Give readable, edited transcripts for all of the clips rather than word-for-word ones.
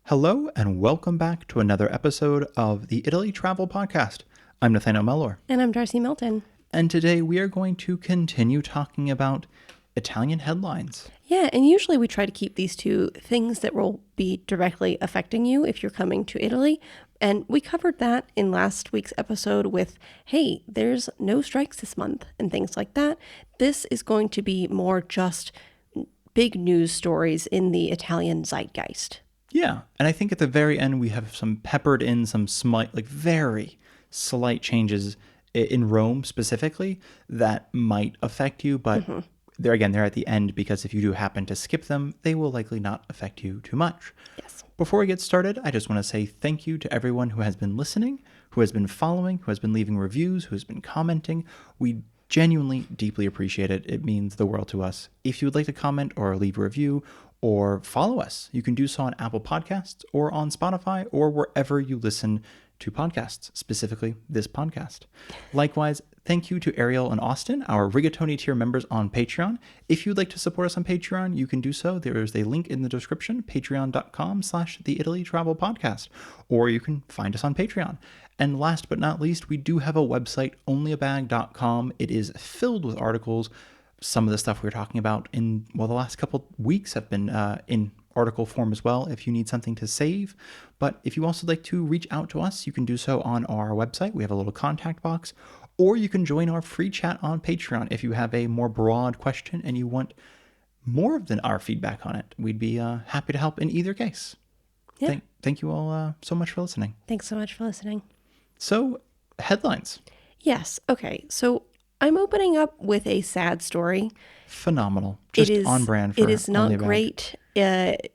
Hello and welcome back to another episode of the Italy Travel Podcast. I'm Nathaniel Mellor. And I'm Darcy Milton. And today we are going to continue talking about Italian headlines. Yeah, and usually we try to keep these two things that will be directly affecting you if you're coming to Italy. And we covered that in last week's episode with, hey, there's no strikes this month and things like that. This is going to be more just big news stories in the Italian zeitgeist. Yeah, and I think at the very end we have some peppered in some very slight changes in Rome specifically that might affect you, but they're at the end because if you do happen to skip them, they will likely not affect you too much. Yes. Before we get started, I just want to say thank you to everyone who has been listening, who has been following, who has been leaving reviews, who has been commenting. We genuinely deeply appreciate it. It means the world to us. If you would like to comment or leave a review or follow us, you can do so on Apple Podcasts or on Spotify or wherever you listen to podcasts, specifically this podcast. Likewise, thank you to Ariel and Austin, our Rigatoni tier members on Patreon. If you'd like to support us on Patreon, you can do so. There is a link in the description, patreon.com/the Italy Travel Podcast, or you can find us on Patreon. And last but not least, we do have a website, onlyabag.com. It is filled with articles. Some of the stuff we were talking about in, the last couple weeks have been in article form as well if you need something to save. But if you also like to reach out to us, you can do so on our website. We have a little contact box, or you can join our free chat on Patreon if you have a more broad question and you want more than our feedback on it. We'd be happy to help in either case. Yeah. Thank you all so much for listening. Thanks so much for listening. So, headlines. Yes. Okay. So I'm opening up with a sad story. Phenomenal. Just on brand for It is not Only a Bag. great.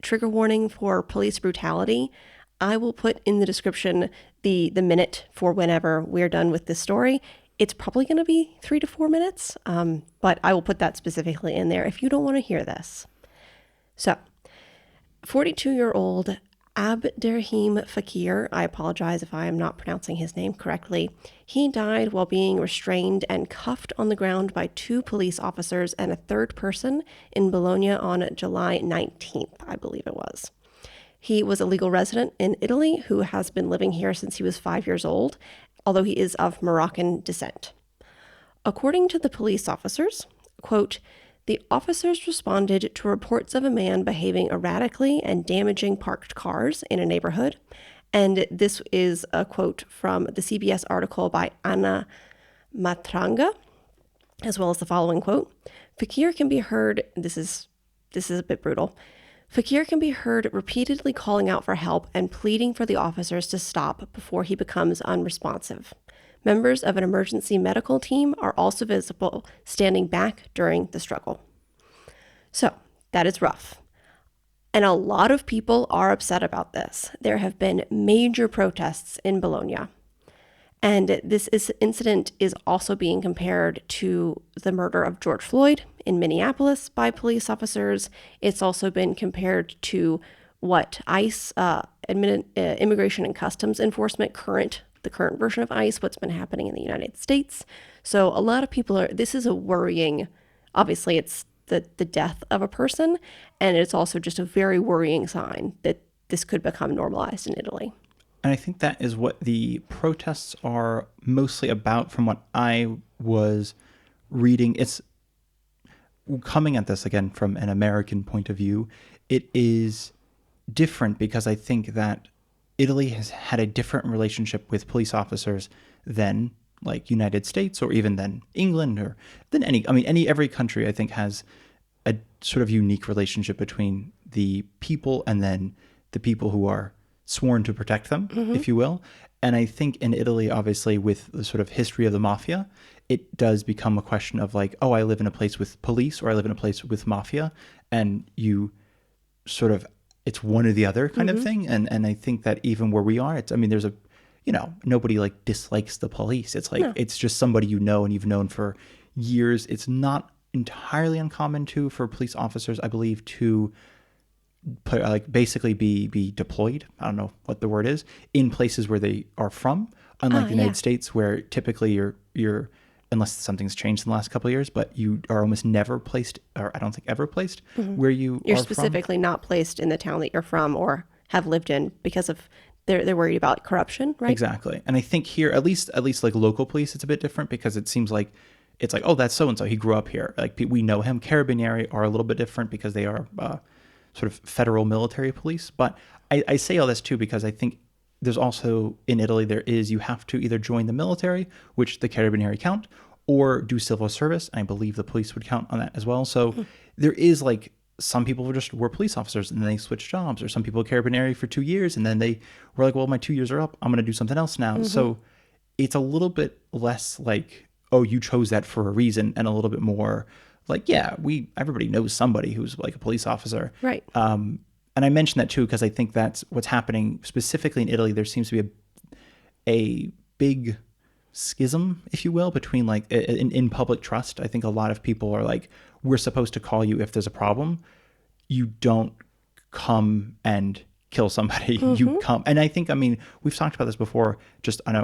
Trigger warning for police brutality. I will put in the description the minute for whenever we're done with this story. It's probably going to be 3 to 4 minutes, but I will put that specifically in there if you don't want to hear this. So, 42-year-old Abderrahim Fakir, I apologize if I am not pronouncing his name correctly, he died while being restrained and cuffed on the ground by 2 police officers and a third person in Bologna on July 19th, I believe it was. He was a legal resident in Italy who has been living here since he was 5 years old, although he is of Moroccan descent. According to the police officers, quote, the officers responded to reports of a man behaving erratically and damaging parked cars in a neighborhood. And this is a quote from the CBS article by Anna Matranga, as well as the following quote. Fakir can be heard, this is a bit brutal. Fakir can be heard repeatedly calling out for help and pleading for the officers to stop before he becomes unresponsive. Members of an emergency medical team are also visible standing back during the struggle. So, that is rough. And a lot of people are upset about this. There have been major protests in Bologna. And this incident is also being compared to the murder of George Floyd in Minneapolis by police officers. It's also been compared to what ICE, Immigration and Customs Enforcement, the current version of ICE, what's been happening in the United States. So a lot of people this is a worrying, obviously it's the death of a person, and it's also just a very worrying sign that this could become normalized in Italy. And I think that is what the protests are mostly about from what I was reading. It's coming at this again from an American point of view. It is different because I think that Italy has had a different relationship with police officers than like United States or even than England or than every country I think has a sort of unique relationship between the people and then the people who are sworn to protect them, if you will. And I think in Italy, obviously with the sort of history of the mafia, it does become a question of like, oh, I live in a place with police or I live in a place with mafia, and you sort of, it's one or the other kind of thing. And I think that even where we are, there's a, nobody like dislikes the police. It's like, It's just somebody you know and you've known for years. It's not entirely uncommon for police officers, I believe, to basically be deployed. I don't know what the word is, in places where they are from, unlike the United States, where typically you're unless something's changed in the last couple of years, but you are almost never placed, or I don't think ever placed, where you're specifically from. Not placed in the town that you're from or have lived in because of they're worried about corruption, right? Exactly. And I think here, at least like local police, it's a bit different because it seems like it's like, oh, that's so-and-so. He grew up here. Like we know him. Carabinieri are a little bit different because they are sort of federal military police. But I say all this too because I think there's also in Italy, you have to either join the military, which the Carabinieri count, or do civil service. I believe the police would count on that as well. So there is like some people were police officers and then they switched jobs, or some people Carabinieri for 2 years and then they were like, well, my 2 years are up. I'm going to do something else now. So it's a little bit less like, oh, you chose that for a reason, and a little bit more like, yeah, everybody knows somebody who's like a police officer. Right. And I mention that too because I think that's what's happening specifically in Italy. There seems to be a big schism, if you will, between like in public trust. I think a lot of people are like, we're supposed to call you if there's a problem. You don't come and kill somebody. You come. And I think, I mean, we've talked about this before, just on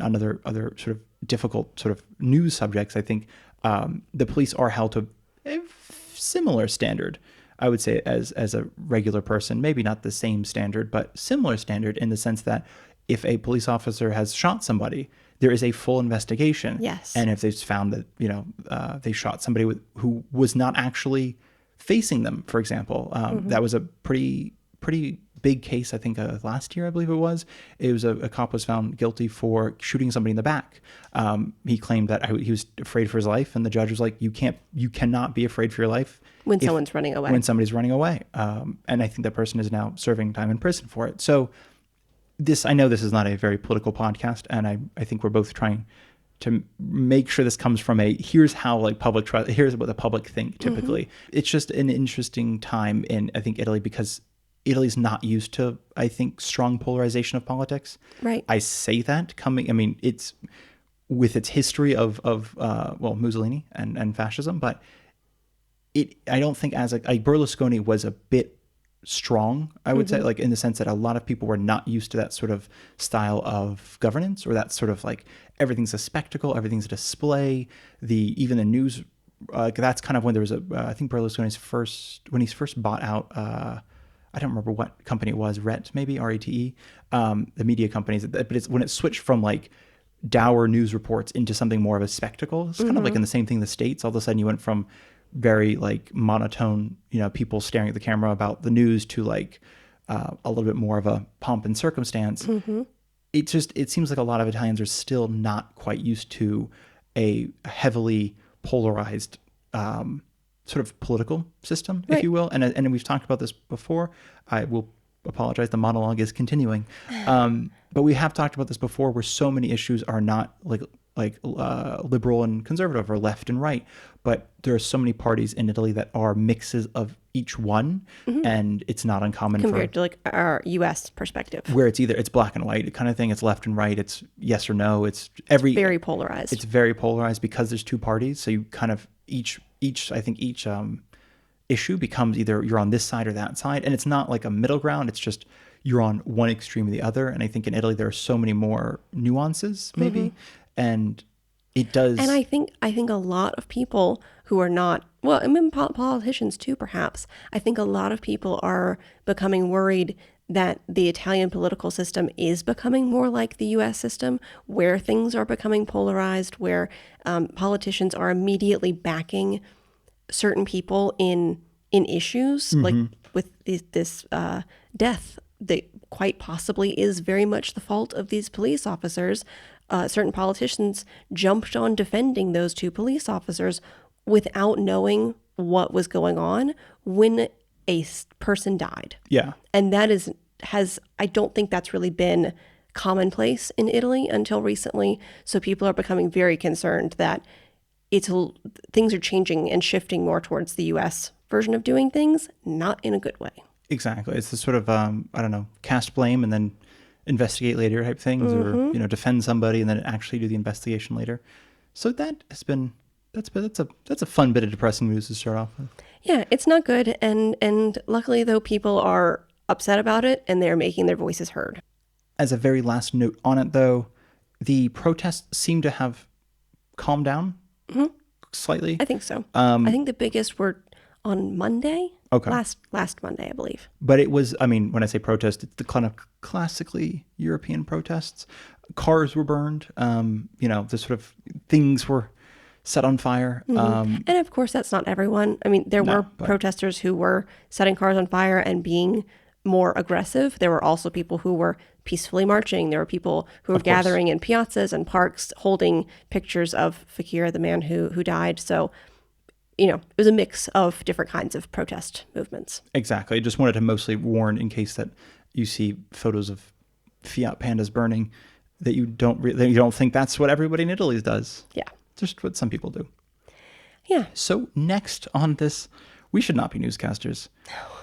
other sort of difficult sort of news subjects. I think the police are held to a similar standard, I would say, as a regular person. Maybe not the same standard, but similar standard in the sense that if a police officer has shot somebody, there is a full investigation. Yes. And if it's found that, they shot somebody who was not actually facing them, for example, that was a pretty big case, I think last year, I believe it was. It was a cop was found guilty for shooting somebody in the back. He claimed that he was afraid for his life, and the judge was like, you cannot be afraid for your life when someone's running away. When somebody's running away. And I think that person is now serving time in prison for it. So I know this is not a very political podcast, and I think we're both trying to make sure this comes from here's how like public trust, here's what the public think typically. It's just an interesting time in, I think, Italy, because Italy's not used to, I think, strong polarization of politics. Right. I say that it's with its history of Mussolini and fascism, but I don't think like Berlusconi was a bit strong, I would say, like in the sense that a lot of people were not used to that sort of style of governance, or that sort of like everything's a spectacle, everything's a display. Even the news, that's kind of when there was I think Berlusconi's when he first bought out, I don't remember what company it was, RET maybe, RETE, the media companies, but it's when it switched from like dour news reports into something more of a spectacle. It's kind of like in the same thing in the States. All of a sudden you went from very like monotone, people staring at the camera about the news to like a little bit more of a pomp and circumstance. It seems like a lot of Italians are still not quite used to a heavily polarized sort of political system, if you will. And we've talked about this before. I will apologize. The monologue is continuing. But we have talked about this before, where so many issues are not like liberal and conservative, or left and right, but there are so many parties in Italy that are mixes of each one, and it's not uncommon compared to like our U.S. perspective, where it's black and white kind of thing. It's left and right. It's yes or no. It's very polarized. It's very polarized because there's two parties. So you kind of each issue becomes either you're on this side or that side, and it's not like a middle ground. It's just you're on one extreme or the other. And I think in Italy there are so many more nuances, maybe. And it does. And I think a lot of people who are not, well, I mean, politicians too, perhaps. I think a lot of people are becoming worried that the Italian political system is becoming more like the U.S. system, where things are becoming polarized, where politicians are immediately backing certain people in issues, like with this death that quite possibly is very much the fault of these police officers. Certain politicians jumped on defending those two police officers without knowing what was going on when a person died. Yeah. And that I don't think that's really been commonplace in Italy until recently. So people are becoming very concerned that things are changing and shifting more towards the U.S. version of doing things, not in a good way. Exactly. It's the sort of, cast blame and then investigate later type things, or defend somebody and then actually do the investigation later. So that's a fun bit of depressing news to start off with. Yeah, it's not good, and luckily though, people are upset about it and they're making their voices heard. As a very last note on it, though, the protests seem to have calmed down slightly. I think so. I think the biggest were on Monday. Okay. Last Monday, I believe. But it was, I mean, when I say protest, it's the kind of classically European protests. Cars were burned. The sort of things were set on fire. And of course, that's not everyone. I mean, there were but- protesters who were setting cars on fire and being more aggressive. There were also people who were peacefully marching. There were people who were gathering in piazzas and parks holding pictures of Fakir, the man who died. So, it was a mix of different kinds of protest movements. Exactly. I just wanted to mostly warn in case that you see photos of Fiat Pandas burning that you don't think that's what everybody in Italy does. Yeah. Just what some people do. Yeah. So next on this, we should not be newscasters.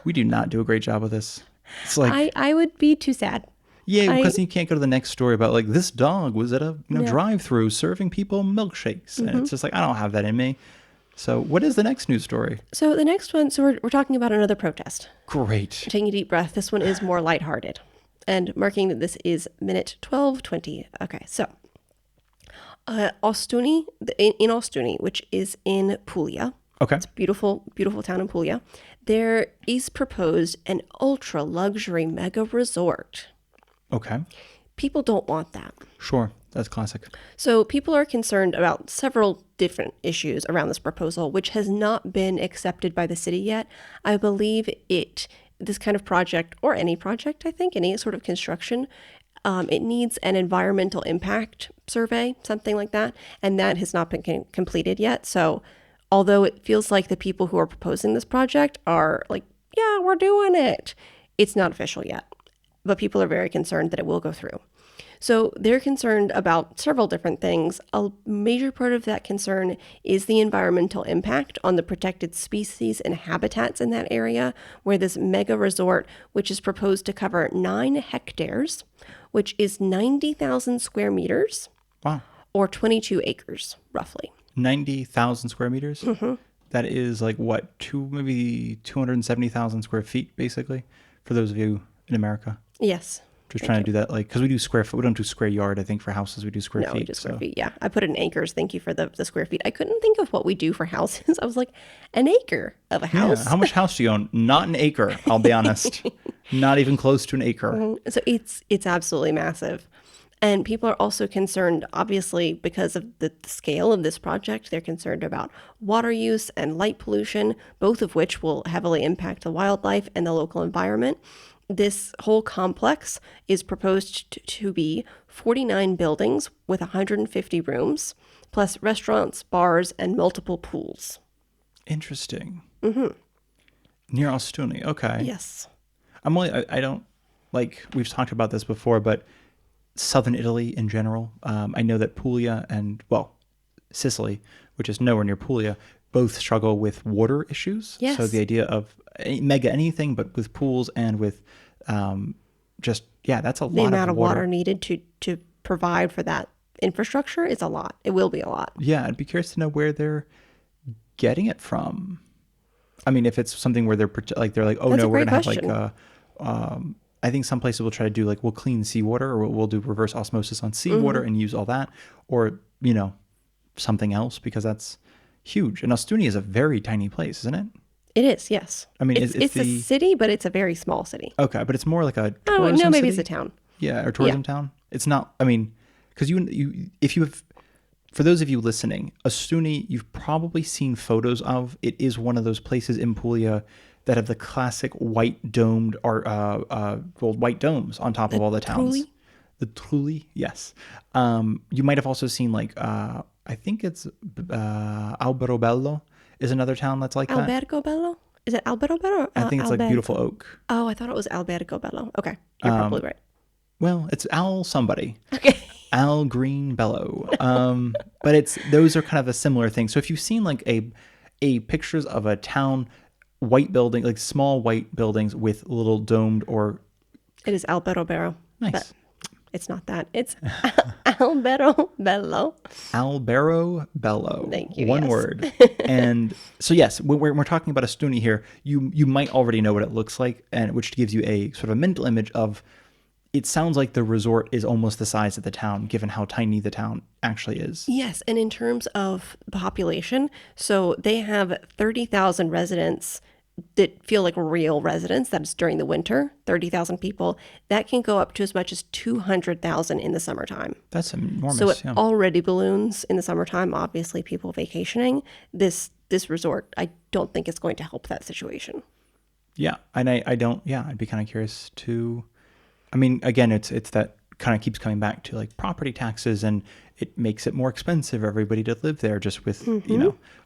We do not do a great job of this. It's like I would be too sad. yeah, because you can't go to the next story about like this dog was at a drive-through serving people milkshakes, and it's just like I don't have that in me. So what is the next news story? So the next one, we're talking about another protest. Great. Taking a deep breath. This one is more lighthearted, and marking that this is minute 12:20. Okay, so Ostuni in Ostuni, which is in Puglia. Okay. It's a beautiful, beautiful town in Puglia. There is proposed an ultra luxury mega resort. Okay. People don't want that. Sure. That's classic. So people are concerned about several different issues around this proposal, which has not been accepted by the city yet. I believe this kind of project, or any project, I think, any sort of construction, it needs an environmental impact survey, something like that, and that has not been completed yet. So although it feels like the people who are proposing this project are like, yeah, we're doing it, it's not official yet. But people are very concerned that it will go through. So they're concerned about several different things. A major part of that concern is the environmental impact on the protected species and habitats in that area, where this mega resort, which is proposed to cover 9 hectares, which is 90,000 square meters. Wow. Or 22 acres, roughly. 90,000 square meters? Mm-hmm. That is like what, maybe 270,000 square feet, basically, for those of you in America. Yes. Just trying to do that, like, because we do square foot. We don't do square yard, I think, for houses. We do square feet. No, we do square feet, yeah. I put it in acres. Thank you for the square feet. I couldn't think of what we do for houses. I was like, an acre of a house. Yeah. How much house do you own? Not an acre, I'll be honest. Not even close to an acre. So it's absolutely massive. And people are also concerned, obviously, because of the scale of this project. They're concerned about water use and light pollution, both of which will heavily impact the wildlife and the local environment. This whole complex is proposed to be 49 buildings with 150 rooms, plus restaurants, bars, and multiple pools. Interesting. Mm-hmm. Near Ostuni. Okay. Yes. I don't, like, we've talked about this before, but southern Italy in general, I know that Puglia and, Sicily, which is nowhere near Puglia, both struggle with water issues. Yes. So the idea of mega anything, but with pools and with that's a lot of water. The amount of water needed to provide for that infrastructure is a lot. It will be a lot. Yeah, I'd be curious to know where they're getting it from. I mean, if it's something where they're like, oh That's no, a we're great going to have like, I think some places will try to do like, we'll clean seawater, or we'll do reverse osmosis on seawater and use all that, or, something else, because that's huge. And Ostuni is a very tiny place, isn't it? It is, yes. I mean, it's a city, but it's a very small city. Okay, but it's more like a Oh, tourism no, maybe city? it's a town. Yeah, or tourism town. It's not, I mean, because if you have, for those of you listening, Ostuni, you've probably seen photos of. It is one of those places in Puglia that have the classic white domed white domes on top of all the towns. Trulli? The Trulli, yes. You might have also seen like I think it's Alberobello is another town that's like that. Albergobello? Is it Albergobello? I think it's like Beautiful Oak. Oh, I thought it was Albergobello. Okay, you're probably right. Well, it's Al somebody. Okay. Al Green Bello. But those are kind of a similar thing. So if you've seen like a pictures of a town, white building, like small white buildings with little domed or... It is Alberobello. Nice. But it's not that. It's Alberobello. Alberobello. Thank you. One yes. word. And so yes, when we're talking about Ostuni here, you might already know what it looks like, and which gives you a sort of a mental image of it sounds like the resort is almost the size of the town, given how tiny the town actually is. Yes, and in terms of population, so they have 30,000 residents that feel like real residents. That's during the winter, 30,000 people. That can go up to as much as 200,000 in the summertime. That's enormous. So it yeah. already balloons in the summertime. Obviously, people vacationing. This resort, I don't think it's going to help that situation. Yeah, and I don't. Yeah, I'd be kind of curious to. I mean, again, it's that kind of keeps coming back to like property taxes, and it makes it more expensive for everybody to live there. Just with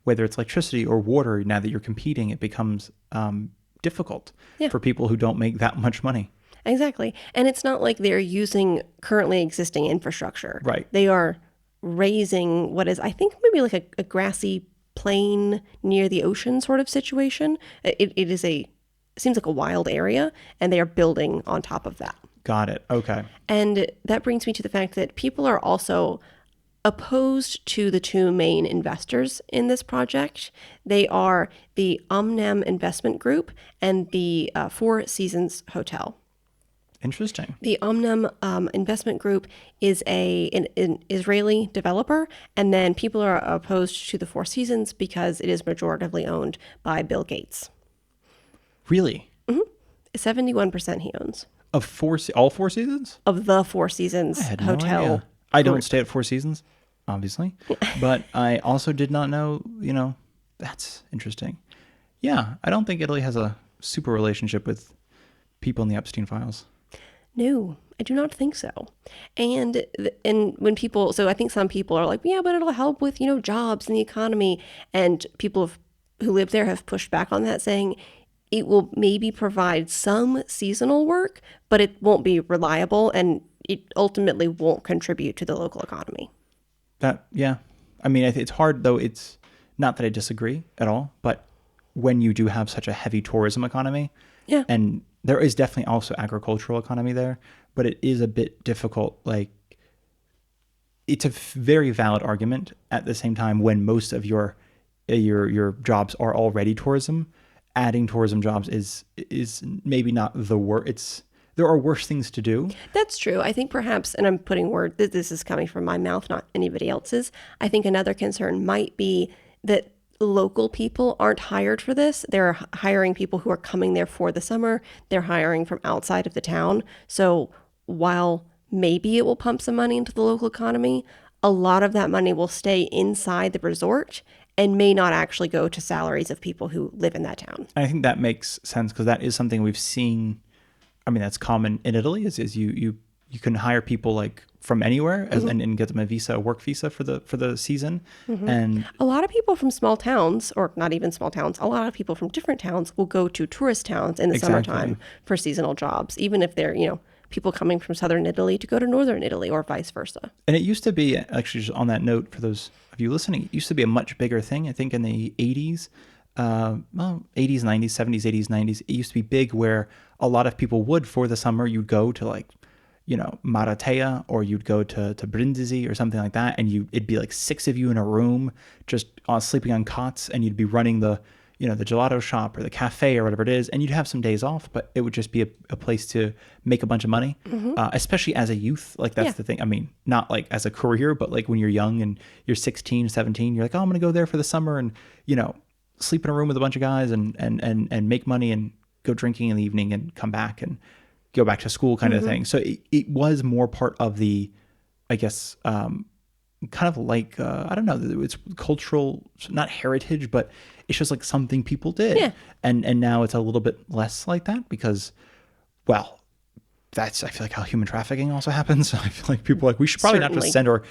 whether it's electricity or water. Now that you're competing, it becomes difficult for people who don't make that much money. Exactly, and it's not like they're using currently existing infrastructure. Right. They are raising what is, I think, maybe like a grassy plain near the ocean sort of situation. It seems like a wild area, and they are building on top of that. Got it. Okay. And that brings me to the fact that people are also opposed to the two main investors in this project. They are the Omnem Investment Group and the Four Seasons Hotel. Interesting. The Omnem Investment Group is an Israeli developer, and then people are opposed to the Four Seasons because it is majoritively owned by Bill Gates. Really? 71% he owns. Of all Four Seasons? Of the Four Seasons I had no Hotel. idea. I don't stay at Four Seasons, obviously. But I also did not know, that's interesting. Yeah, I don't think Italy has a super relationship with people in the Epstein files. No, I do not think so. And when people, so I think some people are like, yeah, but it'll help with, jobs and the economy. And people who live there have pushed back on that, saying it will maybe provide some seasonal work, but it won't be reliable, and it ultimately won't contribute to the local economy. Yeah. I mean, it's hard, though. It's not that I disagree at all, but when you do have such a heavy tourism economy, Yeah. and there is definitely also agricultural economy there, but it is a bit difficult. Like, it's a very valid argument at the same time when most of your jobs are already tourism. Adding tourism jobs is maybe not the worst. There are worse things to do. That's true. I think perhaps, and I'm putting this is coming from my mouth, not anybody else's. I think another concern might be that local people aren't hired for this. They're hiring people who are coming there for the summer. They're hiring from outside of the town. So while maybe it will pump some money into the local economy, a lot of that money will stay inside the resort and may not actually go to salaries of people who live in that town. I think that makes sense because that is something we've seen. I mean, that's common in Italy is you can hire people like from anywhere and get them a work visa for the season. And a lot of people from small towns, or not even small towns, a lot of people from different towns will go to tourist towns in the summertime for seasonal jobs, even if they're, people coming from southern Italy to go to northern Italy or vice versa. And it used to be, actually, just on that note, for those of you listening, it used to be a much bigger thing. I think in the 80s, 80s, 90s, 70s, 80s, 90s, it used to be big where a lot of people would, for the summer, you'd go to like, Maratea, or you'd go to Brindisi or something like that. And it'd be like 6 of you in a room, just sleeping on cots, and you'd be running the gelato shop or the cafe or whatever it is, and you'd have some days off, but it would just be a place to make a bunch of money, especially as a youth. Like, that's the thing. I mean, not like as a career, but like when you're young and you're 16, 17, you're like, oh, I'm going to go there for the summer and, sleep in a room with a bunch of guys and make money and go drinking in the evening and come back and go back to school kind of thing. So it was more part of the, I guess, kind of like, I don't know, it's cultural, not heritage, but it's just like something people did. Yeah. And now it's a little bit less like that because, well, that's, I feel like, how human trafficking also happens. I feel like people are like, we should probably not just send our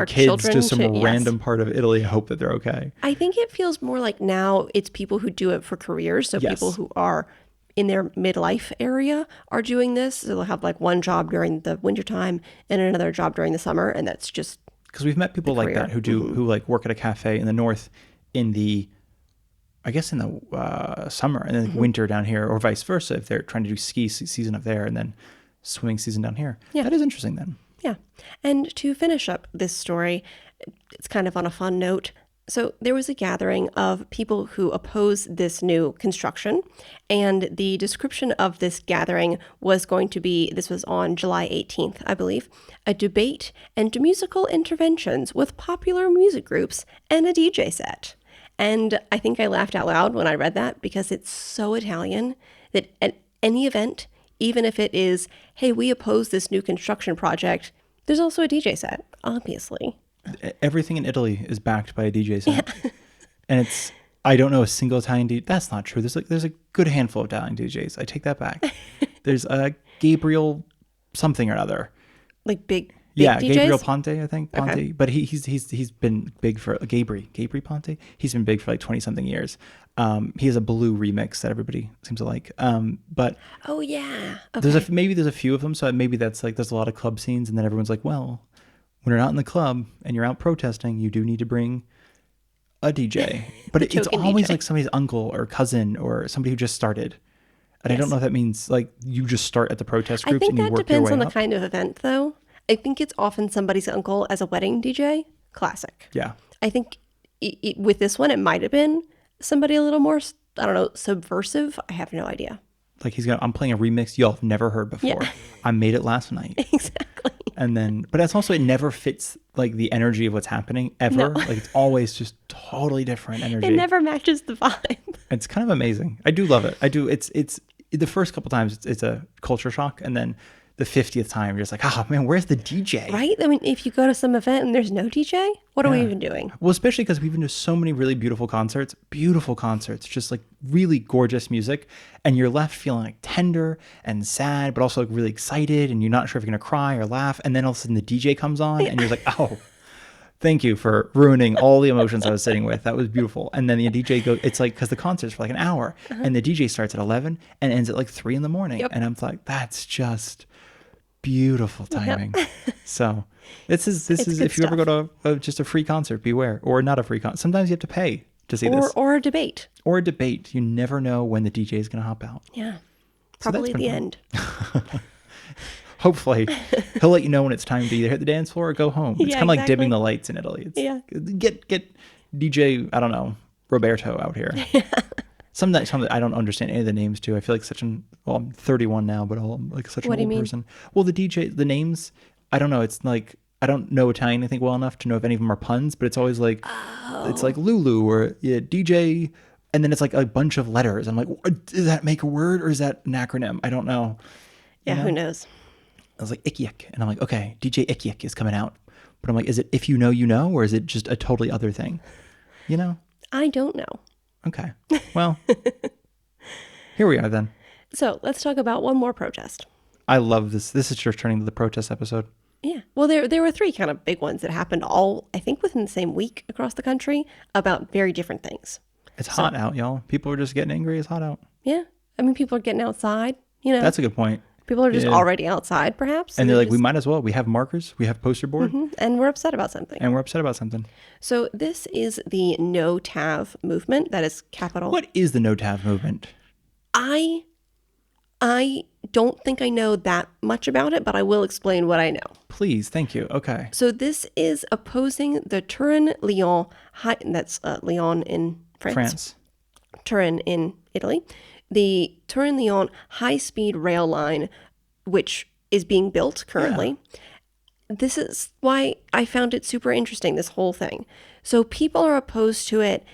kids to some random part of Italy and hope that they're okay. I think it feels more like now it's people who do it for careers. So people who are in their midlife area are doing this. So they'll have like one job during the wintertime and another job during the summer. And that's just because we've met people like that who like work at a cafe in the north in the summer, and then winter down here, or vice versa if they're trying to do ski season up there and then swimming season down here. Yeah. That is interesting then. Yeah. And to finish up this story, it's kind of on a fun note. So there was a gathering of people who oppose this new construction, and the description of this gathering was going to be, this was on July 18th, I believe, a debate and musical interventions with popular music groups and a DJ set. And I think I laughed out loud when I read that because it's so Italian that at any event, even if it is, hey, we oppose this new construction project, there's also a DJ set, obviously. Everything in Italy is backed by a DJ set. Yeah. And I don't know a single Italian DJ. That's not true. There's a good handful of Italian DJs. I take that back. There's a Gabriel something or other. Like big yeah, DJs? Gabriel Ponte, I think. Ponte. Okay. But he's been big for Gabri Ponte. He's been big for like 20 something years. He has a blue remix that everybody seems to like. But oh yeah. Okay. There's a few of them, so maybe that's like there's a lot of club scenes and then everyone's like, well, when you're out in the club and you're out protesting, you do need to bring a DJ. But it's always DJ. Like somebody's uncle or cousin or somebody who just started. And yes. I don't know if that means like you just start at the protest groups and you work your way up. I think that depends on the kind of event, though. I think it's often somebody's uncle as a wedding DJ. Classic. Yeah. I think with this one, it might have been somebody a little more, I don't know, subversive. I have no idea. Like I'm playing a remix y'all have never heard before. Yeah. I made it last night. Exactly. And then, but that's also, it never fits like the energy of what's happening ever. No. Like it's always just totally different energy. It never matches the vibe. It's kind of amazing. I do love it. I do. It's the first couple times it's a culture shock. And then the 50th time, you're just like, oh man, where's the DJ? Right? I mean, if you go to some event and there's no DJ, what are we even doing? Well, especially because we've been to so many really beautiful concerts, just like really gorgeous music. And you're left feeling like tender and sad, but also like really excited. And you're not sure if you're going to cry or laugh. And then all of a sudden the DJ comes on and you're like, oh, thank you for ruining all the emotions I was sitting with. That was beautiful. And then the DJ goes, it's like, because the concert's for like an hour and the DJ starts at 11 and ends at like 3 a.m. Yep. And I'm like, that's just beautiful timing. Yep. So this is if you ever go to just a free concert, beware. Or not a free concert. Sometimes you have to pay to see this. Or a debate. Or a debate. You never know when the DJ is going to hop out. Yeah. Probably at the end. Hopefully, he'll let you know when it's time to either hit the dance floor or go home. It's kind of like dimming the lights in Italy. Get DJ, I don't know, Roberto out here. Yeah. Some that I don't understand any of the names to. I feel like I'm 31 now, but I'm like such an old person. Well, the names, I don't know. It's like, I don't know Italian, I think, well enough to know if any of them are puns, but it's always like, It's like Lulu or DJ, and then it's like a bunch of letters. I'm like, does that make a word or is that an acronym? I don't know. Yeah, who knows? I was like, Ikiek. And I'm like, okay, DJ Ikiek is coming out. But I'm like, is it if you know, or is it just a totally other thing? You know? I don't know. Okay. Well, here we are then. So let's talk about one more protest. I love this. This is just turning to the protest episode. Yeah. Well, there were 3 kind of big ones that happened all, I think, within the same week across the country about very different things. It's hot out, y'all. People are just getting angry. It's hot out. Yeah. I mean, people are getting outside, That's a good point. People are just already outside, perhaps. And they're like, we might as well. We have markers. We have poster board. Mm-hmm. And we're upset about something. So this is the No TAV movement. That is capital. What is the No TAV movement? I don't think I know that much about it, but I will explain what I know. Please. Thank you. Okay. So this is opposing the Turin-Lyon, that's Lyon in France. Turin in Italy. The Turin-Lyon high-speed rail line, which is being built currently. Yeah. This is why I found it super interesting, this whole thing. So people are opposed to it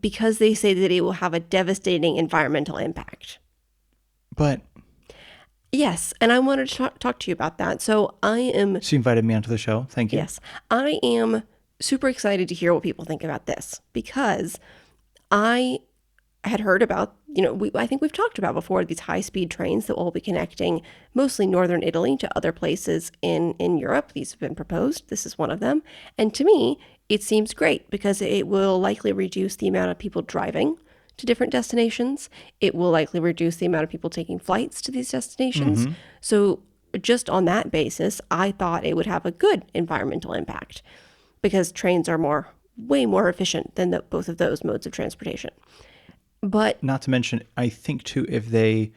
because they say that it will have a devastating environmental impact. But... Yes, and I wanted to talk to you about that. So you invited me onto the show. Thank you. Yes. I am super excited to hear what people think about this because I had heard about, I think we've talked about before, these high-speed trains that will be connecting mostly northern Italy to other places in Europe. These have been proposed. This is one of them. And to me, it seems great because it will likely reduce the amount of people driving to different destinations. It will likely reduce the amount of people taking flights to these destinations. Mm-hmm. So just on that basis, I thought it would have a good environmental impact because trains are way more efficient than both of those modes of transportation. But not to mention, I think too, if they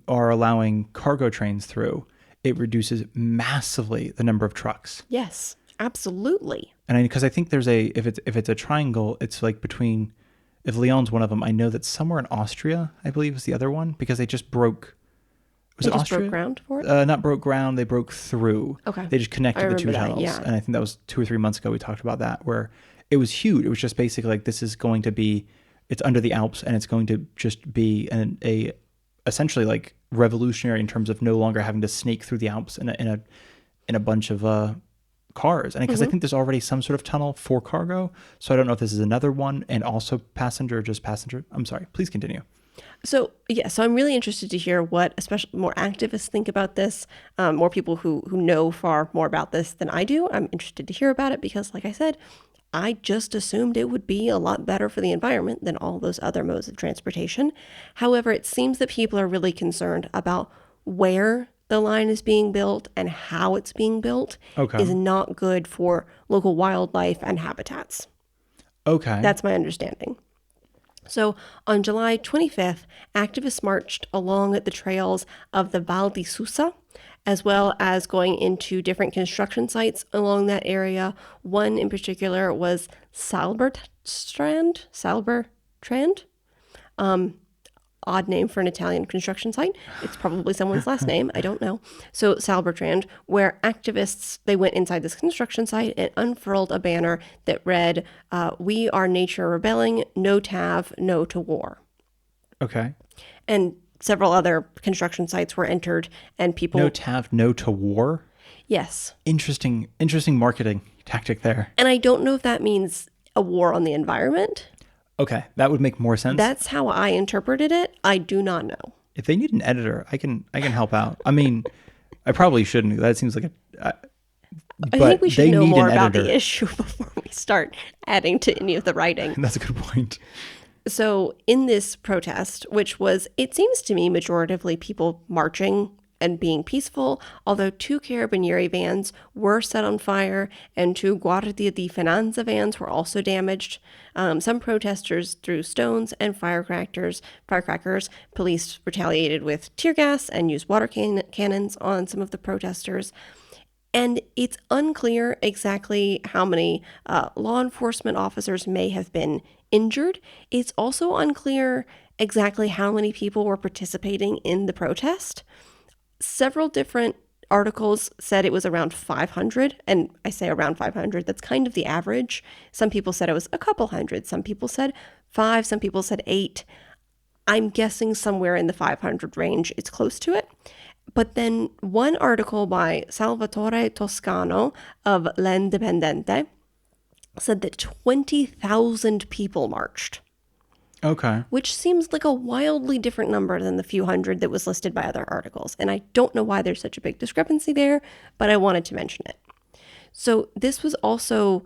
are allowing cargo trains through, it reduces massively the number of trucks. Yes. Absolutely. And because I think there's if it's a triangle, it's like between, if Lyon's one of them, I know that somewhere in Austria, I believe is the other one, because they just broke. Was They it just Austria? broke ground for it? Not broke ground. They broke through. Okay. They just I connected the two remember that, tunnels, yeah. and I think that was 2 or 3 months ago. We talked about that, where it was huge. It was just basically like, this is going to be, it's under the Alps, and it's going to just be a essentially like revolutionary in terms of no longer having to snake through the Alps in a bunch of cars. And because I think there's already some sort of tunnel for cargo, so I don't know if this is another one and also passenger, just passenger. I'm sorry. Please continue. So, yeah, so I'm really interested to hear what especially more activists think about this, more people who know far more about this than I do. I'm interested to hear about it because, like I said, I just assumed it would be a lot better for the environment than all those other modes of transportation. However, it seems that people are really concerned about where the line is being built and how it's being built Okay. is not good for local wildlife and habitats. Okay. That's my understanding. So on July 25th, activists marched along the trails of the Val di Susa, as well as going into different construction sites along that area. One in particular was Salbertrand. Odd name for an Italian construction site. It's probably someone's last name. I don't know. So Salbertrand, where activists, they went inside this construction site and unfurled a banner that read, "We are nature rebelling, no TAV, no to war." Okay. And several other construction sites were entered and people... No TAV, no to war. Yes. Interesting marketing tactic there. And I don't know if that means a war on the environment. Okay, that would make more sense. That's how I interpreted it. I do not know. If they need an editor, I can help out. I mean, I probably shouldn't. That seems like I think we should they know need more an about editor. the issue before we start adding to any of the writing. That's a good point. So in this protest, which was, it seems to me, majoritively people marching and being peaceful, although 2 Carabinieri vans were set on fire and 2 Guardia di Finanza vans were also damaged. Some protesters threw stones and firecrackers. Police retaliated with tear gas and used water cannons on some of the protesters. And it's unclear exactly how many law enforcement officers may have been injured. It's also unclear exactly how many people were participating in the protest. Several different articles said it was around 500, and I say around 500, that's kind of the average. Some people said it was a couple hundred, some people said 5, some people said 8. I'm guessing somewhere in the 500 range, it's close to it. But then one article by Salvatore Toscano of L'Indipendente said that 20,000 people marched. Okay. Which seems like a wildly different number than the few hundred that was listed by other articles. And I don't know why there's such a big discrepancy there, but I wanted to mention it. So this was also,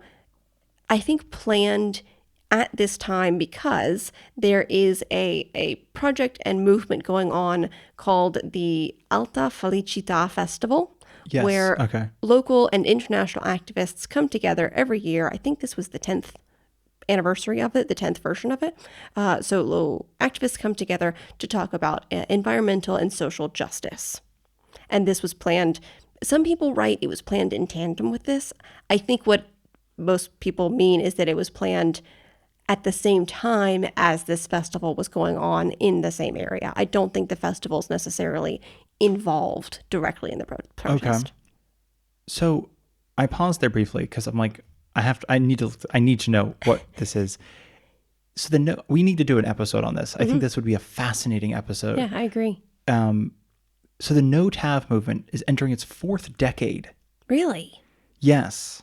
I think, planned at this time because there is a project and movement going on called the Alta Felicità Festival, Yes. where Okay. local and international activists come together every year. I think this was the 10th anniversary of it, the 10th version of it. So activists come together to talk about environmental and social justice. And this was planned. Some people write it was planned in tandem with this. I think what most people mean is that it was planned at the same time as this festival was going on in the same area. I don't think the festival's necessarily involved directly in the protest. Okay. So I paused there briefly because I'm like, I need to know what this is. So we need to do an episode on this. I think this would be a fascinating episode. Yeah, I agree. So the no TAV movement is entering its 4th decade. Really? Yes.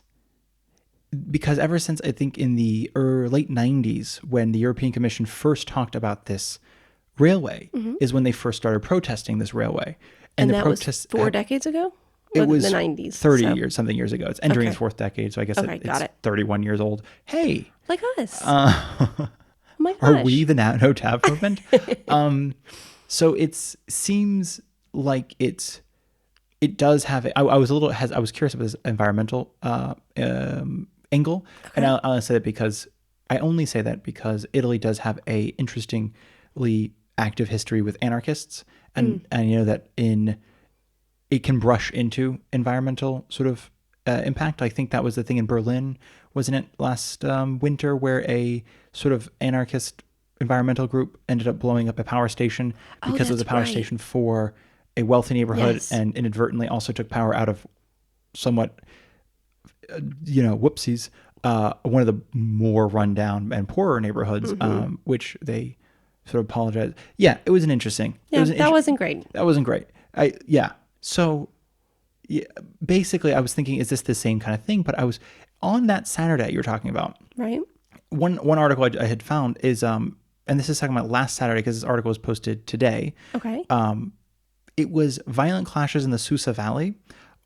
Because ever since, I think, in the late 90s, when the European Commission first talked about this railway, is when they first started protesting this railway. And the that protests was 4 decades ago? It was the 90s. 30 something years ago. It's entering its Okay. 4th decade, so I guess Okay, got it's it. 31 years old. Hey, Like us. Oh my gosh. are we the no TAV movement? So it seems like it does have. I was curious about this environmental angle, and I'll say that because I only say that because Italy does have a interestingly active history with anarchists, and you know that it can brush into environmental sort of impact. I think that was the thing in Berlin, wasn't it, last winter, where a sort of anarchist environmental group ended up blowing up a power station because it was a that's power right. station for a wealthy neighborhood, Yes. and inadvertently also took power out of somewhat, whoopsies, one of the more rundown and poorer neighborhoods, which they sort of apologized. Yeah, it was an interesting. Yeah, that wasn't great. That wasn't great. So yeah, basically, I was thinking, is this the same kind of thing? But I was on that Saturday you were talking about. Right. One article I had found is and this is talking about last Saturday because this article was posted today. Okay. It was violent clashes in the Susa Valley,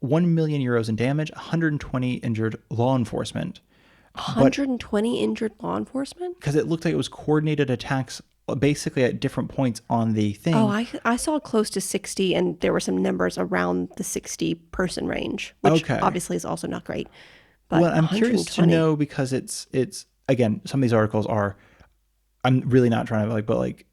1 million euros in damage, 120 injured law enforcement. 120 injured law enforcement? Because it looked like it was coordinated attacks basically at different points on the thing. Oh, I saw close to 60, and there were some numbers around the 60 person range, which obviously is also not great. But well, I'm curious to know because it's again, some of these articles are, I'm really not trying to but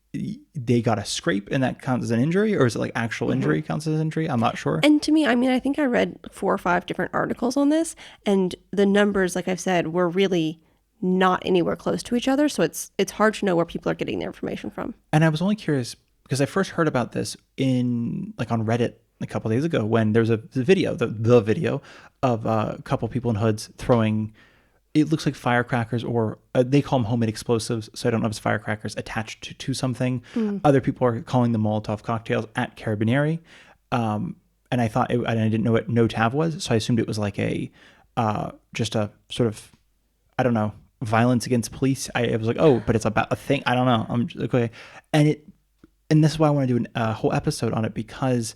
they got a scrape and that counts as an injury, or is it like actual injury counts as an injury? I'm not sure. And to me, I mean, I think I read 4 or 5 different articles on this, and the numbers, like I've said, were really not anywhere close to each other. So it's hard to know where people are getting their information from. And I was only curious because I first heard about this on Reddit a couple of days ago when there was the video of a couple people in hoods throwing, it looks like firecrackers, or they call them homemade explosives. So I don't know if it's firecrackers attached to something. Other people are calling them Molotov cocktails at Carabinieri. And I thought, and I didn't know what NOTAV was. So I assumed it was like just a sort of, I don't know, violence against police. It was like, oh, but it's about a thing. I don't know. I'm just, okay. And this is why I want to do a whole episode on it, because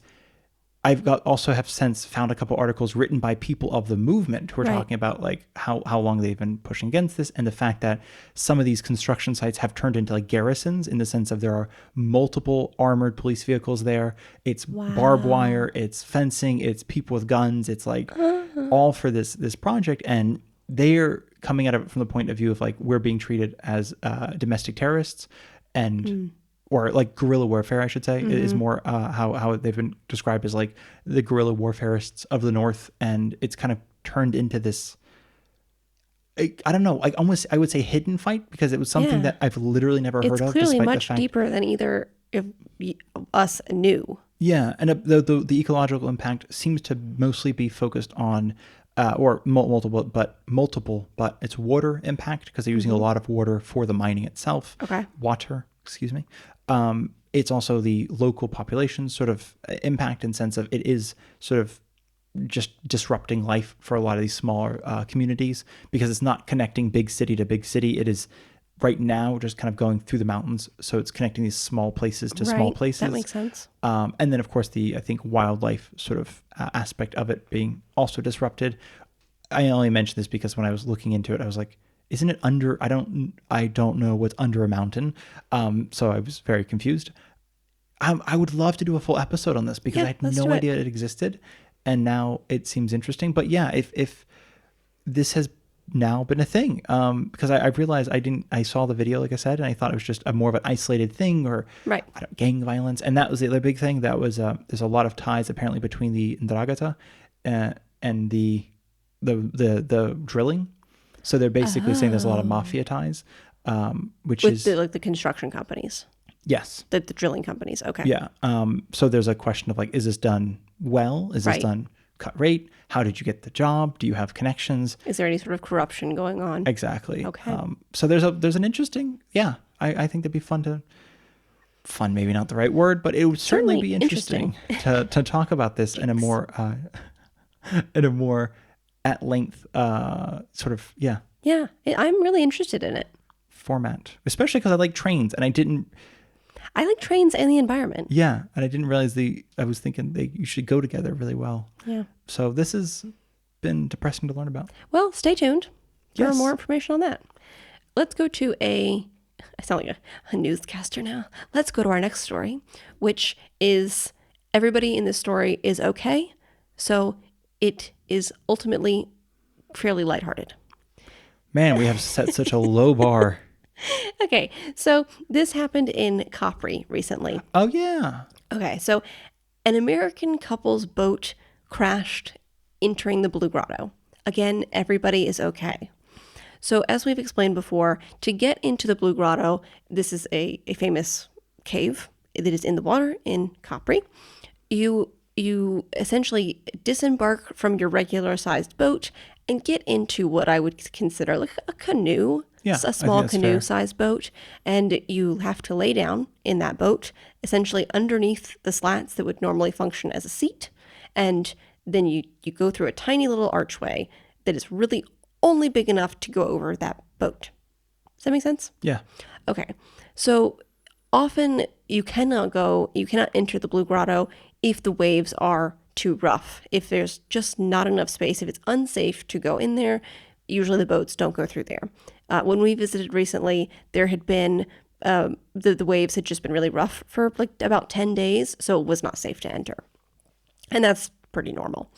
also have since found a couple articles written by people of the movement who are talking about how long they've been pushing against this, and the fact that some of these construction sites have turned into garrisons, in the sense of there are multiple armored police vehicles there. It's barbed wire, it's fencing, it's people with guns. It's all for this project, and they're coming at it from the point of view of we're being treated as domestic terrorists, and or guerrilla warfare, I should say, is more how they've been described as the guerrilla warfarists of the North. And it's kind of turned into this, I don't know, almost, I would say, hidden fight, because it was something that I've literally never heard of. It's clearly much deeper than either of us knew. Yeah, and the ecological impact seems to mostly be focused on multiple, but it's water impact, because they're using a lot of water for the mining itself. Okay. Water, excuse me. It's also the local population sort of impact, in sense of it is sort of just disrupting life for a lot of these smaller communities, because it's not connecting big city to big city. It is right now just kind of going through the mountains. So it's connecting these small places to small places. That makes sense. And then, of course, I think wildlife sort of aspect of it being also disrupted. I only mentioned this because when I was looking into it, I was like, isn't it under, I don't know what's under a mountain. So I was very confused. I would love to do a full episode on this, because I had no idea it existed. And now it seems interesting. But yeah, if this has now been a thing, because I realized I saw the video, like I said, and I thought it was just more of an isolated thing, or gang violence. And that was the other big thing. That was, there's a lot of ties apparently between the Ndrangheta and the drilling. So they're basically saying there's a lot of mafia ties, which is the construction companies. Yes. The drilling companies. Okay. Yeah. So there's a question of is this done well? Is this done cut rate? How did you get the job? Do you have connections? Is there any sort of corruption going on? Exactly. Okay. So there's an interesting, I think that'd be fun, maybe not the right word, but it would certainly be interesting to talk about this in a more at length sort of Yeah, I'm really interested in it. Format, especially because I like trains, and I like trains and the environment. Yeah, and I didn't realize I was thinking you should go together really well. Yeah. So this has been depressing to learn about. Well, stay tuned for more information on that. Let's go to I sound like a newscaster now. Let's go to our next story, which is everybody in this story is okay. So it is ultimately fairly lighthearted. Man, we have set such a low bar. Okay, so this happened in Capri recently. Oh, yeah. Okay, so an American couple's boat crashed entering the Blue Grotto. Again, everybody is okay. So as we've explained before, to get into the Blue Grotto, this is a famous cave that is in the water in Capri. You essentially disembark from your regular sized boat and get into what I would consider like a canoe, Yeah, a I think small that's canoe fair. sized boat. And you have to lay down in that boat, essentially underneath the slats that would normally function as a seat. And then you go through a tiny little archway that is really only big enough to go over that boat. Does that make sense? Yeah. Okay. So often you cannot enter the Blue Grotto if the waves are too rough. If there's just not enough space, if it's unsafe to go in there, usually the boats don't go through there. When we visited recently, there had been the waves had just been really rough for like about 10 days, so it was not safe to enter. And that's pretty normal.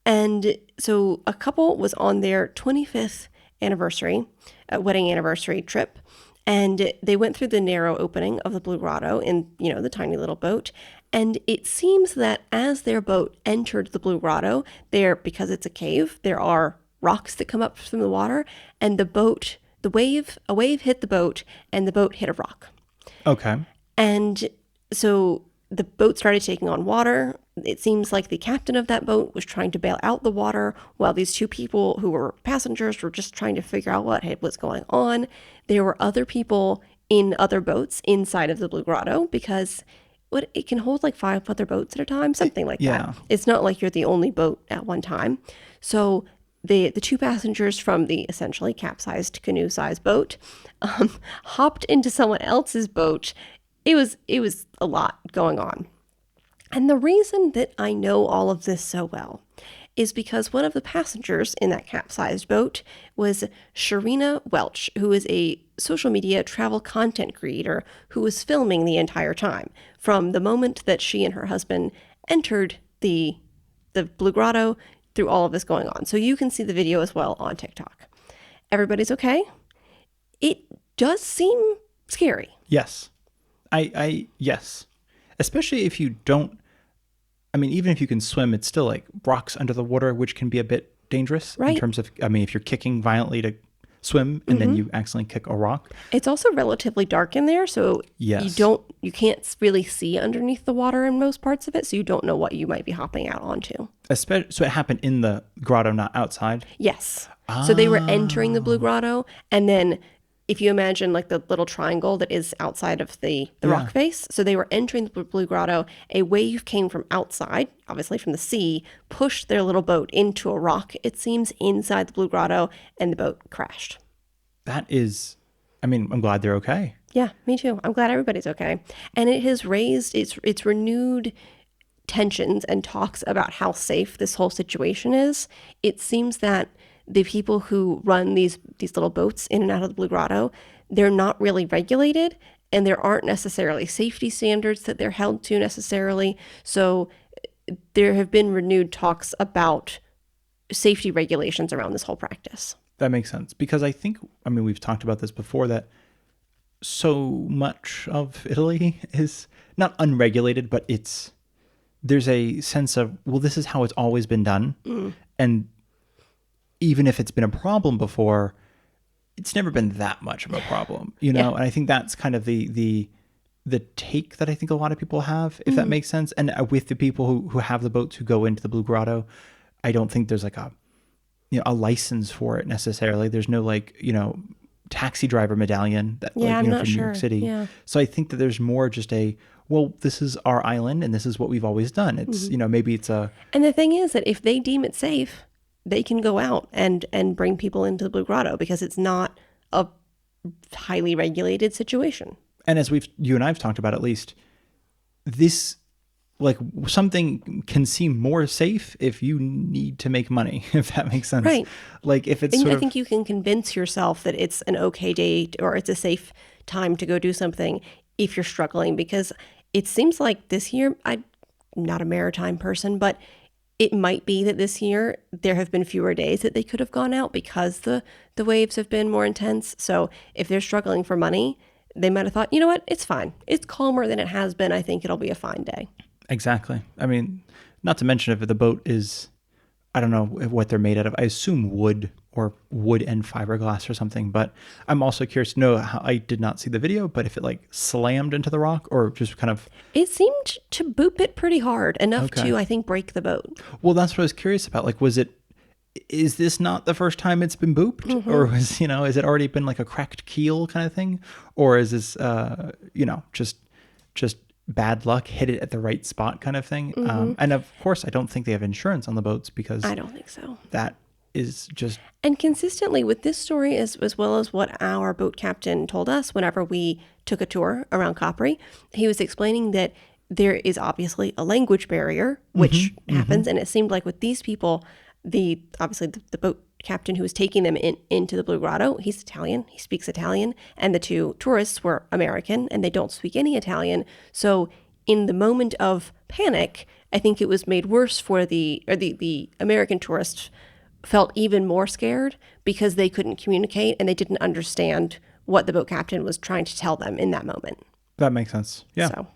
And so a couple was on their 25th anniversary, wedding anniversary trip, and they went through the narrow opening of the Blue Grotto in, the tiny little boat. And it seems that as their boat entered the Blue Grotto, because it's a cave, there are rocks that come up from the water, and a wave hit the boat, and the boat hit a rock. Okay. And so the boat started taking on water. It seems like the captain of that boat was trying to bail out the water while these two people who were passengers were just trying to figure out what was going on. There were other people in other boats inside of the Blue Grotto because it can hold like 5 other boats at a time, something like Yeah. that. It's not like you're the only boat at one time. So the two passengers from the essentially capsized canoe-sized boat hopped into someone else's boat. It was a lot going on. And the reason that I know all of this so well is because one of the passengers in that capsized boat was Sharina Welch, who is a social media travel content creator who was filming the entire time from the moment that she and her husband entered the Blue Grotto through all of this going on. So you can see the video as well on TikTok. Everybody's okay? It does seem scary. Yes. Yes. Especially if you don't, even if you can swim, it's still like rocks under the water, which can be a bit dangerous Right. in terms of, if you're kicking violently to swim and then you accidentally kick a rock. It's also relatively dark in there, so Yes. you can't really see underneath the water in most parts of it, so you don't know what you might be hopping out onto. So it happened in the grotto, not outside. Yes. So they were entering the Blue Grotto, and then if you imagine like the little triangle that is outside of the rock face, so they were entering the Blue Grotto, a wave came from outside, obviously from the sea, pushed their little boat into a rock, it seems, inside the Blue Grotto, and the boat crashed. That is, I'm glad they're okay. Yeah, me too. I'm glad everybody's okay. And it has raised, it's renewed tensions and talks about how safe this whole situation is. It seems that the people who run these little boats in and out of the Blue Grotto, they're not really regulated, and there aren't necessarily safety standards that they're held to necessarily. So there have been renewed talks about safety regulations around this whole practice. That makes sense. Because I think, we've talked about this before, that so much of Italy is not unregulated, but there's a sense of, well, this is how it's always been done. And even if it's been a problem before, it's never been that much of a problem, And I think that's kind of the take that I think a lot of people have, if that makes sense. And with the people who have the boats who go into the Blue Grotto, I don't think there's like a license for it necessarily. There's no taxi driver medallion that I'm not from New York sure. City. Yeah. So I think that there's more just this is our island and this is what we've always done. It's, maybe it's a... And the thing is that if they deem it safe, they can go out and bring people into the Blue Grotto because it's not a highly regulated situation. And as you and I've talked about, at least, this, something can seem more safe if you need to make money, if that makes sense. Right. If it's And I think you can convince yourself that it's an okay day or it's a safe time to go do something if you're struggling, because it seems like this year, I'm not a maritime person, but it might be that this year there have been fewer days that they could have gone out because the waves have been more intense. So if they're struggling for money, they might have thought, you know what, it's fine. It's calmer than it has been. I think it'll be a fine day. Exactly. Not to mention if the boat is I don't know what they're made out of. I assume wood and fiberglass or something, but I'm also curious to know how, I did not see the video, but if it like slammed into the rock or just kind of... It seemed to boop it pretty hard, enough Okay. to, I think, break the boat. Well, that's what I was curious about. Like, is this not the first time it's been booped? Or has it already been like a cracked keel kind of thing? Or is this, just bad luck, hit it at the right spot kind of thing? And of course, I don't think they have insurance on the boats because I don't think so. that is just... And consistently with this story, as well as what our boat captain told us whenever we took a tour around Capri, he was explaining that there is obviously a language barrier, which happens. And it seemed like with these people, the boat captain who was taking them into the Blue Grotto, he's Italian, he speaks Italian, and the two tourists were American and they don't speak any Italian. So in the moment of panic, I think it was made worse for the American tourists felt even more scared because they couldn't communicate and they didn't understand what the boat captain was trying to tell them in that moment. That makes sense. Yeah. So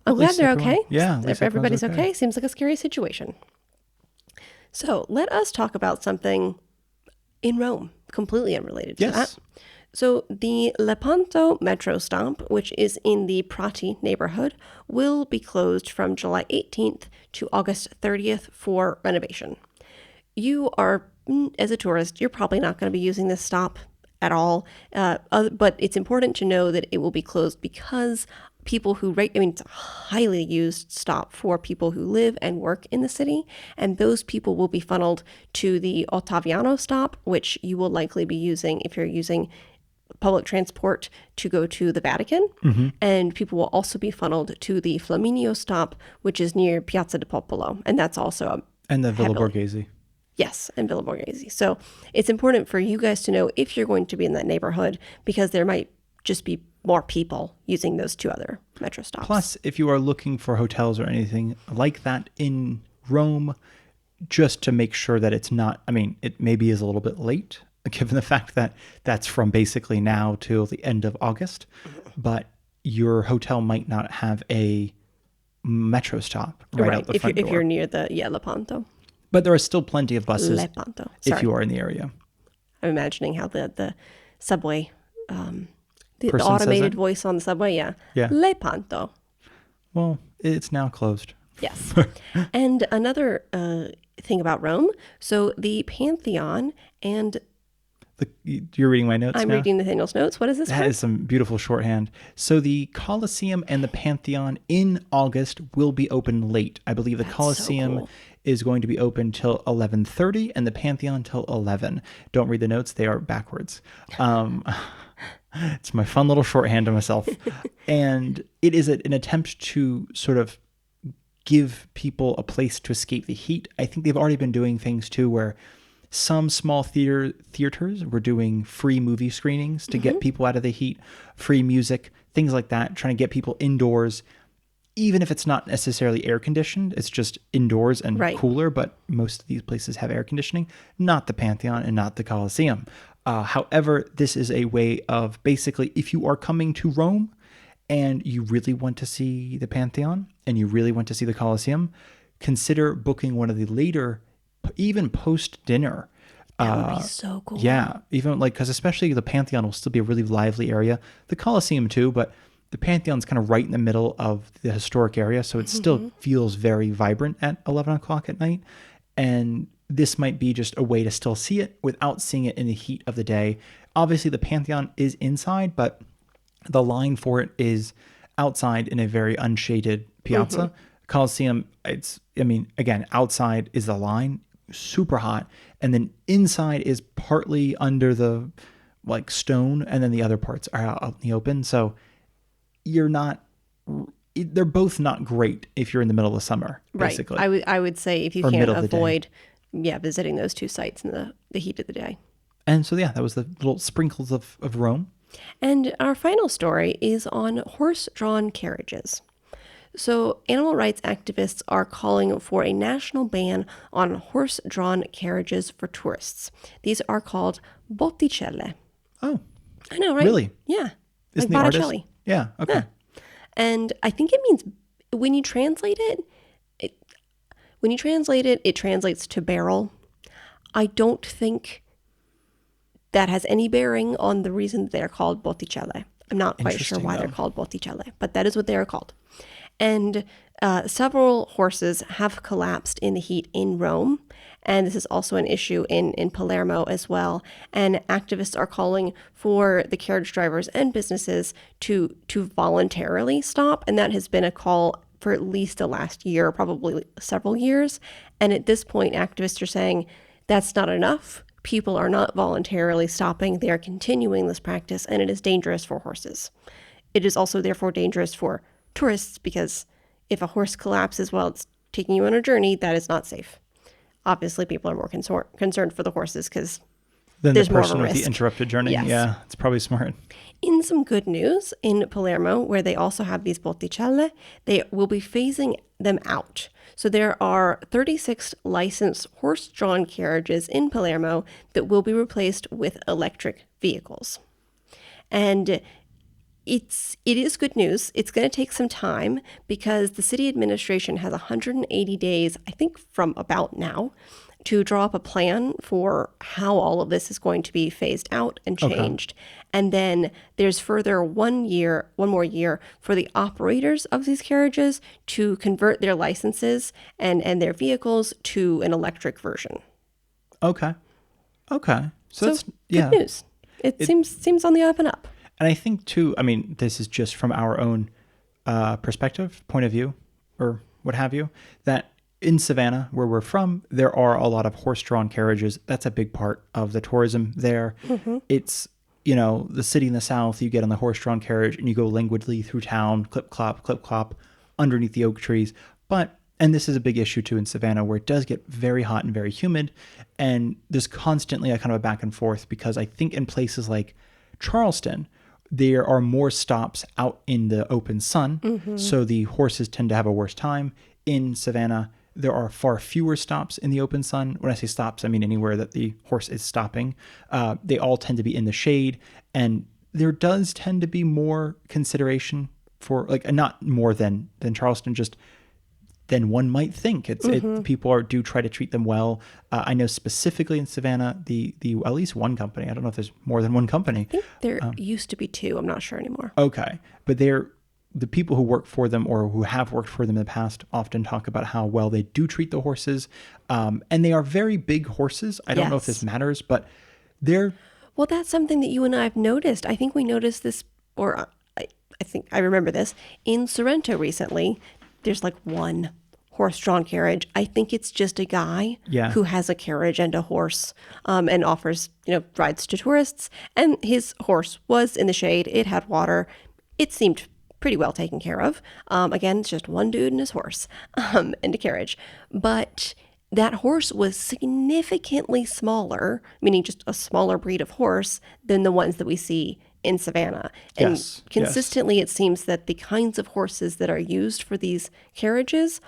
I'm glad they're okay. Yeah. If everybody's okay. Seems like a scary situation. So let us talk about something in Rome, completely unrelated to that. So the Lepanto metro stop, which is in the Prati neighborhood, will be closed from July 18th to August 30th for renovation. You are, as a tourist, you're probably not going to be using this stop at all, but it's important to know that it will be closed because people who, it's a highly used stop for people who live and work in the city, and those people will be funneled to the Ottaviano stop, which you will likely be using if you're using public transport to go to the Vatican, and people will also be funneled to the Flaminio stop, which is near Piazza di Popolo, and that's also and the Villa Borghese. Yes, and Villa Borghese. So it's important for you guys to know if you're going to be in that neighborhood because there might just be more people using those two other metro stops. Plus, if you are looking for hotels or anything like that in Rome, just to make sure that it's not, it maybe is a little bit late, given the fact that that's from basically now till the end of August, but your hotel might not have a metro stop right out the front door. If you're near the, Lepanto. But there are still plenty of buses Lepanto. if you are in the area. I'm imagining how the subway, the automated voice on the subway, yeah. Lepanto. Well, it's now closed. Yes. And another thing about Rome, so the Pantheon and... You're reading my notes now? I'm reading Nathaniel's notes. What is this? That is some beautiful shorthand. So the Colosseum and the Pantheon in August will be open late. I believe the Colosseum is going to be open till 11:30 and the Pantheon till 11. Don't read the notes. They are backwards. It's my fun little shorthand to myself. And it is an attempt to sort of give people a place to escape the heat. I think they've already been doing things too where some small theaters were doing free movie screenings to get people out of the heat, free music, things like that, trying to get people indoors, even if it's not necessarily air conditioned, it's just indoors and cooler, but most of these places have air conditioning, not the Pantheon and not the Colosseum. However, this is a way of basically, if you are coming to Rome and you really want to see the Pantheon and you really want to see the Colosseum, consider booking one of the later, even post-dinner. That would be so cool. Yeah, even because especially the Pantheon will still be a really lively area. The Colosseum too, but the Pantheon's kind of right in the middle of the historic area, so it still feels very vibrant at 11 o'clock at night. And this might be just a way to still see it without seeing it in the heat of the day. Obviously, the Pantheon is inside, but the line for it is outside in a very unshaded piazza. Colosseum, again, outside is the line, super hot, and then inside is partly under the stone, and then the other parts are out in the open. So they're both not great if you're in the middle of the summer, basically. I would say if you can't avoid visiting those two sites in the heat of the day. And so that was the little sprinkles of Rome. And our final story is on horse-drawn carriages. So animal rights activists are calling for a national ban on horse-drawn carriages for tourists. These are called botticelle. Oh. I know, right? Really? Yeah. Isn't like the Botticelli. artist? Yeah, okay. Yeah. And I think it means, when you translate it, When you translate it, it translates to barrel. I don't think that has any bearing on the reason that they're called Botticelle. I'm not quite sure why they're called Botticelle, but that is what they are called. And several horses have collapsed in the heat in Rome. And this is also an issue in Palermo as well. And activists are calling for the carriage drivers and businesses to voluntarily stop. And that has been a call for at least the last year, probably several years. And at this point, activists are saying that's not enough. People are not voluntarily stopping. They are continuing this practice, and it is dangerous for horses. It is also therefore dangerous for tourists, because if a horse collapses while it's taking you on a journey, that is not safe. Obviously, people are more concerned for the horses because there's more of a risk. Then the person with the interrupted journey. Yes. Yeah, it's probably smart. In some good news, in Palermo, where they also have these Botticelle, they will be phasing them out. So there are 36 licensed horse-drawn carriages in Palermo that will be replaced with electric vehicles. And it is good news. It's going to take some time because the city administration has 180 days, I think from about now, to draw up a plan for how all of this is going to be phased out and changed. Okay. And then there's further one more year for the operators of these carriages to convert their licenses and their vehicles to an electric version. Okay. So that's good news. It seems on the up and up. And I think too, I mean, this is just from our own perspective, point of view, or what have you, that in Savannah, where we're from, there are a lot of horse-drawn carriages. That's a big part of the tourism there. Mm-hmm. It's, the city in the south, you get on the horse-drawn carriage and you go languidly through town, clip-clop, underneath the oak trees. And this is a big issue too in Savannah, where it does get very hot and very humid. And there's constantly a kind of a back and forth, because I think in places like Charleston, there are more stops out in the open sun. Mm-hmm. So the horses tend to have a worse time. In Savannah, there are far fewer stops in the open sun. When I say stops, I mean anywhere that the horse is stopping. They all tend to be in the shade, and there does tend to be more consideration for, not more than Charleston, just than one might think. People do try to treat them well. I know specifically in Savannah, the at least one company. I don't know if there's more than one company. I think there used to be two. I'm not sure anymore. Okay, but the people who work for them or who have worked for them in the past often talk about how well they do treat the horses. And they are very big horses. I don't know if this matters, but they're... Well, that's something that you and I have noticed. I think we noticed this, or I think I remember this, in Sorrento recently. There's one horse-drawn carriage. I think it's just a guy who has a carriage and a horse and offers, rides to tourists. And his horse was in the shade. It had water. It seemed pretty well taken care of. Again, it's just one dude and his horse and a carriage. But that horse was significantly smaller, meaning just a smaller breed of horse than the ones that we see in Savannah. And consistently, it seems that the kinds of horses that are used for these carriages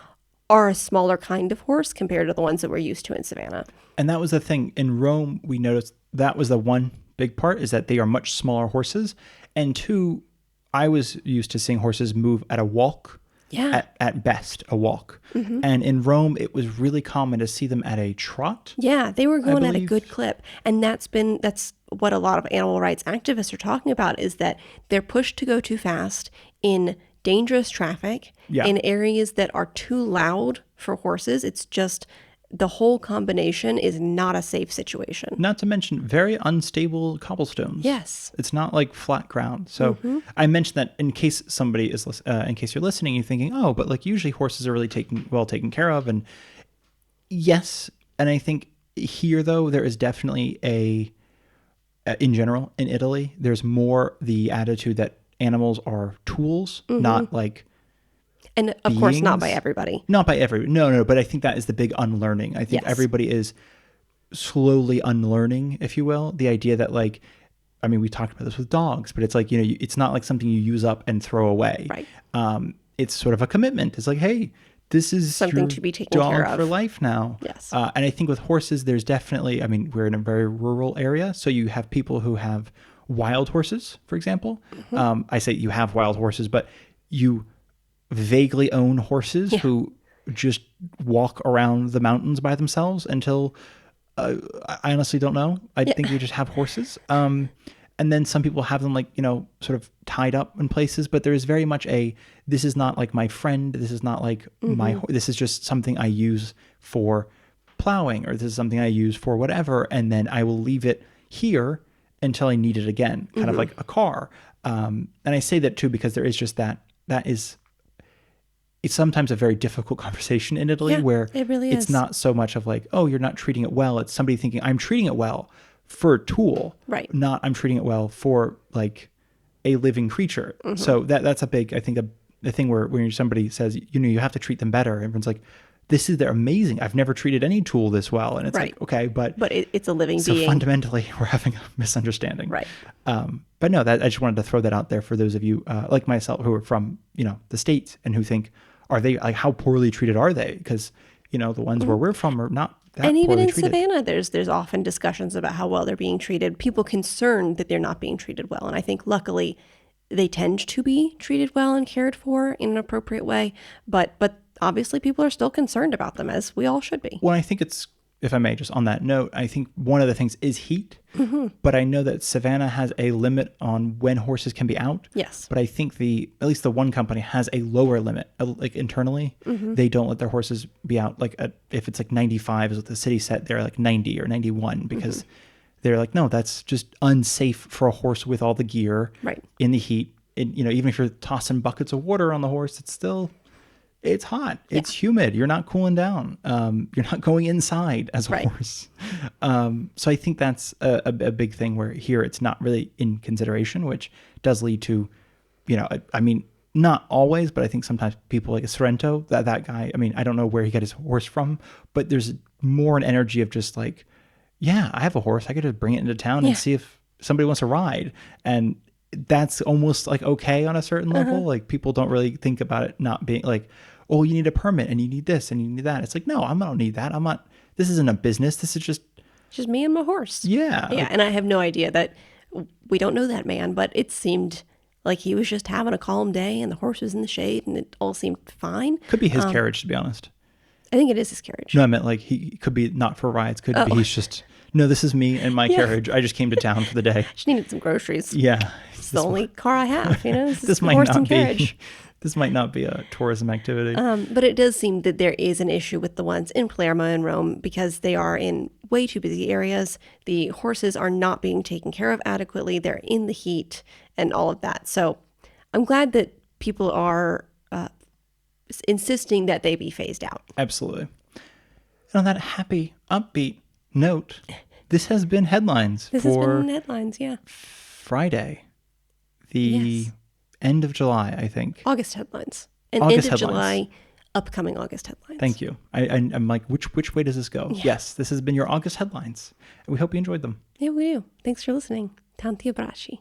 are a smaller kind of horse compared to the ones that we're used to in Savannah. And that was the thing. In Rome, we noticed that was the one big part, is that they are much smaller horses. And two, I was used to seeing horses move at a walk. Yeah. At best, a walk. Mm-hmm. And in Rome, it was really common to see them at a trot. Yeah, they were going at a good clip. And that's what a lot of animal rights activists are talking about, is that they're pushed to go too fast in dangerous traffic, in areas that are too loud for horses. It's just... the whole combination is not a safe situation. Not to mention very unstable cobblestones. Yes. It's not like flat ground. So I mentioned that in case somebody is, in case you're listening, you're thinking, oh, but usually horses are really well taken care of. And yes. And I think here, though, there is definitely in general, in Italy, there's more the attitude that animals are tools, not and of beings. Course, not by everybody. Not by everybody. No. But I think that is the big unlearning. I think everybody is slowly unlearning, if you will, the idea that we talked about this with dogs, but it's it's not like something you use up and throw away. Right. It's sort of a commitment. It's hey, this is something to be taken care of for life now. Yes. And I think with horses, there's definitely, we're in a very rural area. So you have people who have wild horses, for example. I say you have wild horses, but you vaguely own horses who just walk around the mountains by themselves until I honestly don't know. I think they just have horses. And then some people have them like, sort of tied up in places, but there is very much this is not like my friend. This is not like this is just something I use for plowing, or this is something I use for whatever. And then I will leave it here until I need it again, kind of like a car. And I say that too, because there is just it's sometimes a very difficult conversation in Italy where it really it's is. not so much of like, oh, you're not treating it well. It's somebody thinking I'm treating it well for a tool, right? Not I'm treating it well for like a living creature. So that's a big, I think the thing where when somebody says, you have to treat them better, everyone's like, they're amazing. I've never treated any tool this well. And it's like, okay, but it's a living so being. Fundamentally we're having a misunderstanding. Right. But no, I just wanted to throw that out there for those of you like myself who are from, the States and who think, are they like, how poorly treated are they? Because, the ones where we're from are not that and even in treated. Savannah, there's often discussions about how well they're being treated. People concerned that they're not being treated well. And I think luckily they tend to be treated well and cared for in an appropriate way. But obviously people are still concerned about them, as we all should be. Well, I think it's, if I may, just on that note, I think one of the things is heat. But I know that Savannah has a limit on when horses can be out. Yes. But I think at least the one company has a lower limit, like internally. They don't let their horses be out. Like if it's like 95 is what the city set, they're like 90 or 91 because they're like, no, that's just unsafe for a horse with all the gear in the heat. And, even if you're tossing buckets of water on the horse, it's hot. It's humid. You're not cooling down. You're not going inside as a horse. So I think that's a big thing where here it's not really in consideration, which does lead to, I mean, not always, but I think sometimes people like a Sorrento, that guy, I mean, I don't know where he got his horse from, but there's more an energy of just like, yeah, I have a horse. I could just bring it into town and see if somebody wants to ride. And that's almost like okay on a certain level. Like people don't really think about it not being like, oh, you need a permit and you need this and you need that. It's like, no, I don't need that. This isn't a business. This is just me and my horse. Yeah. Yeah. And I have no idea that we don't know that man, but it seemed like he was just having a calm day and the horse was in the shade and it all seemed fine. Could be his carriage, to be honest. I think it is his carriage. No, I meant like he could be not for rides. Could be he's just, no, this is me and my carriage. I just came to town for the day. Just needed some groceries. Yeah. It's the only car I have, This might horse not and be. carriage. This might not be a tourism activity. But it does seem that there is an issue with the ones in Palermo and Rome because they are in way too busy areas. The horses are not being taken care of adequately. They're in the heat and all of that. So I'm glad that people are insisting that they be phased out. Absolutely. And on that happy, upbeat note, this has been Headlines Friday, the end of July, I think. August headlines. And August end of headlines. July, upcoming August headlines. Thank you. I'm like, which way does this go? Yeah. Yes, this has been your August headlines. And we hope you enjoyed them. Yeah, we do. Thanks for listening. Tanti abbracci.